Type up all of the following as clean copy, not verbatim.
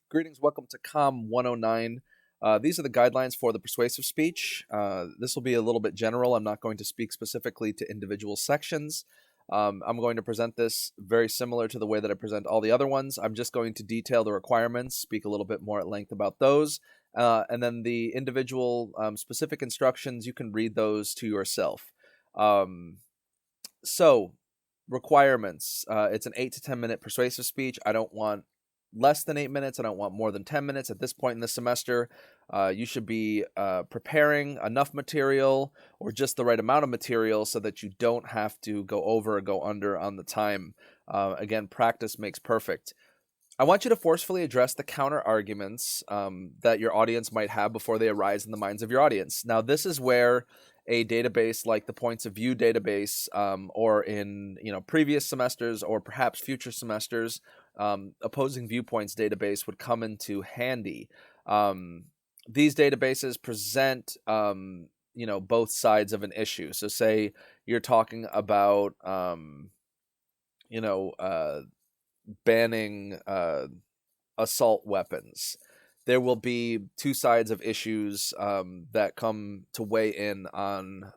Greetings, welcome to COM 109. These are the guidelines for the persuasive speech. This will be a little bit general. I'm not going to speak specifically to individual sections. I'm going to present this very similar to the way that I present all the other ones. I'm just going to detail the requirements, speak a little bit more at length about those, and then the individual specific instructions, you can read those to yourself. So, requirements. It's an 8 to 10 minute persuasive speech. I don't want less than 8 minutes. I don't want more than 10 minutes at this point in the semester. You should be preparing enough material or just the right amount of material so that you don't have to go over or go under on the time. Again, practice makes perfect. I want you to forcefully address the counter arguments that your audience might have before they arise in the minds of your audience. Now, this is where a database like the Points of View database, or in previous semesters or perhaps future semesters, opposing viewpoints database would come into handy. These databases present both sides of an issue. So, say you're talking about banning assault weapons. There will be two sides of issues that come to weigh in on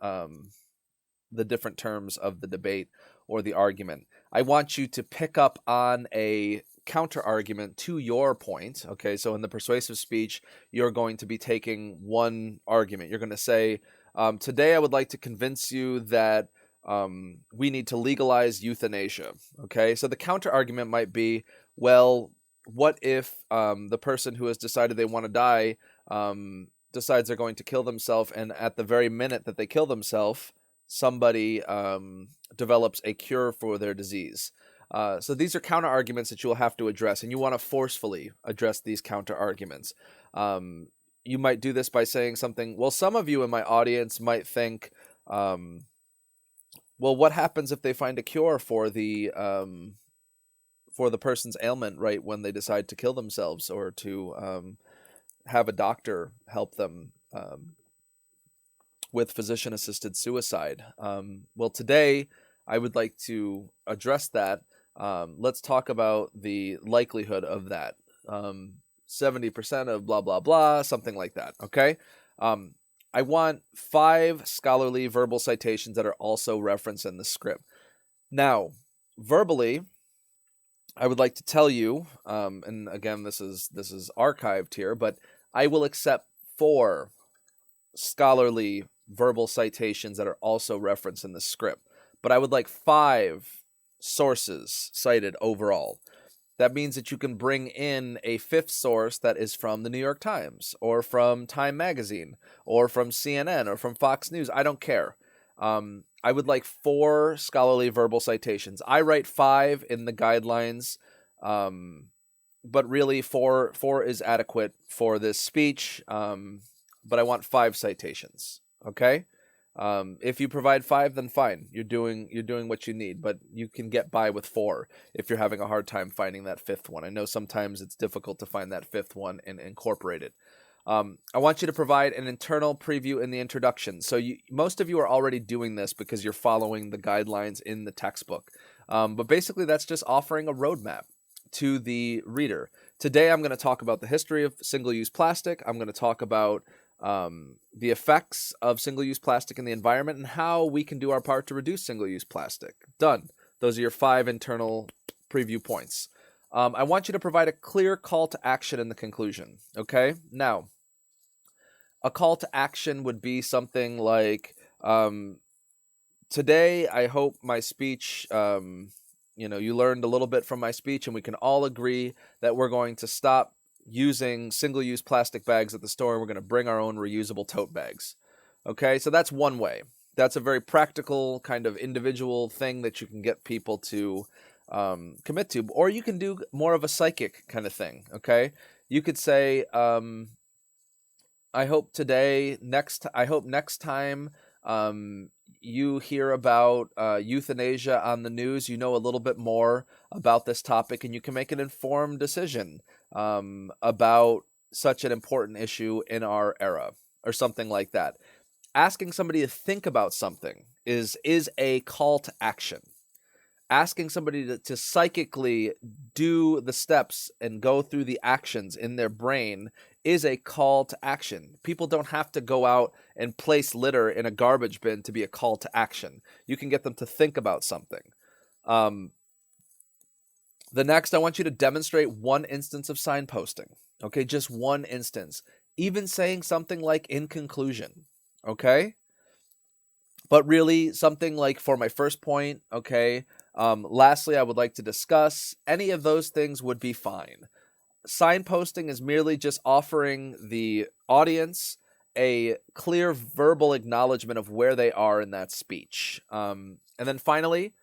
the different terms of the debate or the argument. I want you to pick up on a counter argument to your point. Okay, so in the persuasive speech, you're going to be taking one argument. You're going to say, today I would like to convince you that we need to legalize euthanasia. Okay, so the counter argument might be, well, what if the person who has decided they want to die decides they're going to kill themselves, and at the very minute that they kill themselves, somebody develops a cure for their disease. So these are counter arguments that you will have to address, and you want to forcefully address these counter arguments. You might do this by saying something, well, some of you in my audience might think, well, what happens if they find a cure for the person's ailment right when they decide to kill themselves, or to have a doctor help them with physician-assisted suicide? Well, today I would like to address that. Let's talk about the likelihood of that. 70% of blah, blah, blah, something like that, okay? I want 5 scholarly verbal citations that are also referenced in the script. Now, verbally, I would like to tell you, and again, this is archived here, but I will accept 4 scholarly verbal citations that are also referenced in the script. But I would like 5 sources cited overall. That means that you can bring in a 5th source that is from the New York Times, or from Time Magazine, or from CNN, or from Fox News. I don't care. I would like 4 scholarly verbal citations. I write 5 in the guidelines, but really 4 is adequate for this speech. But I want 5 citations. Okay. If you provide 5, then fine. You're doing what you need, but you can get by with 4 if you're having a hard time finding that 5th one. I know sometimes it's difficult to find that 5th one and incorporate it. I want you to provide an internal preview in the introduction. So most of you are already doing this because you're following the guidelines in the textbook. But basically, that's just offering a roadmap to the reader. Today, I'm going to talk about the history of single-use plastic. I'm going to talk about the effects of single-use plastic in the environment and how we can do our part to reduce single-use plastic. Done. Those are your 5 internal preview points. I want you to provide a clear call to action in the conclusion. Okay? Now, a call to action would be something like, today I hope my speech, you learned a little bit from my speech, and we can all agree that we're going to stop using single-use plastic bags at the store, and we're going to bring our own reusable tote bags. Okay, so that's one way. That's a very practical kind of individual thing that you can get people to commit to. Or you can do more of a psychic kind of thing. Okay, you could say, I hope next time you hear about euthanasia on the news, you know a little bit more about this topic, and you can make an informed decision about such an important issue in our era, or something like that. Asking somebody to think about something is a call to action. asking somebody to psychically do the steps and go through the actions in their brain is a call to action. People don't have to go out and place litter in a garbage bin to be a call to action. You can get them to think about something. The next, I want you to demonstrate one instance of signposting. Okay, just one instance. Even saying something like in conclusion. Okay? But really something like for my first point, okay? Lastly, I would like to discuss. Any of those things would be fine. Signposting is merely just offering the audience a clear verbal acknowledgement of where they are in that speech. And then finally,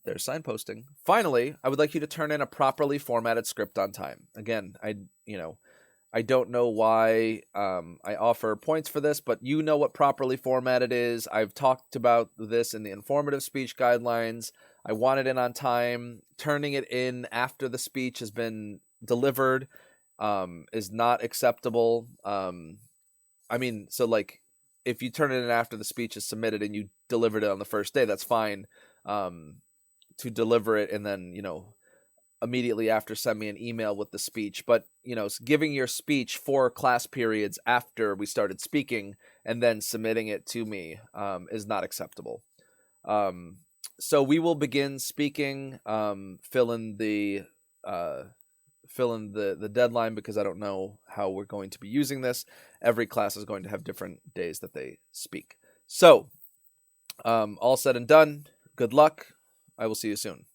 there's signposting. Finally, I would like you to turn in a properly formatted script on time. Again, I don't know why I offer points for this, but you know what properly formatted is. I've talked about this in the informative speech guidelines. I want it in on time. Turning it in after the speech has been delivered is not acceptable. So like if you turn it in after the speech is submitted and you delivered it on the first day, that's fine. To deliver it and then, immediately after send me an email with the speech. But, giving your speech 4 class periods after we started speaking and then submitting it to me is not acceptable. So we will begin speaking, fill in the deadline because I don't know how we're going to be using this. Every class is going to have different days that they speak. So all said and done, good luck. I will see you soon.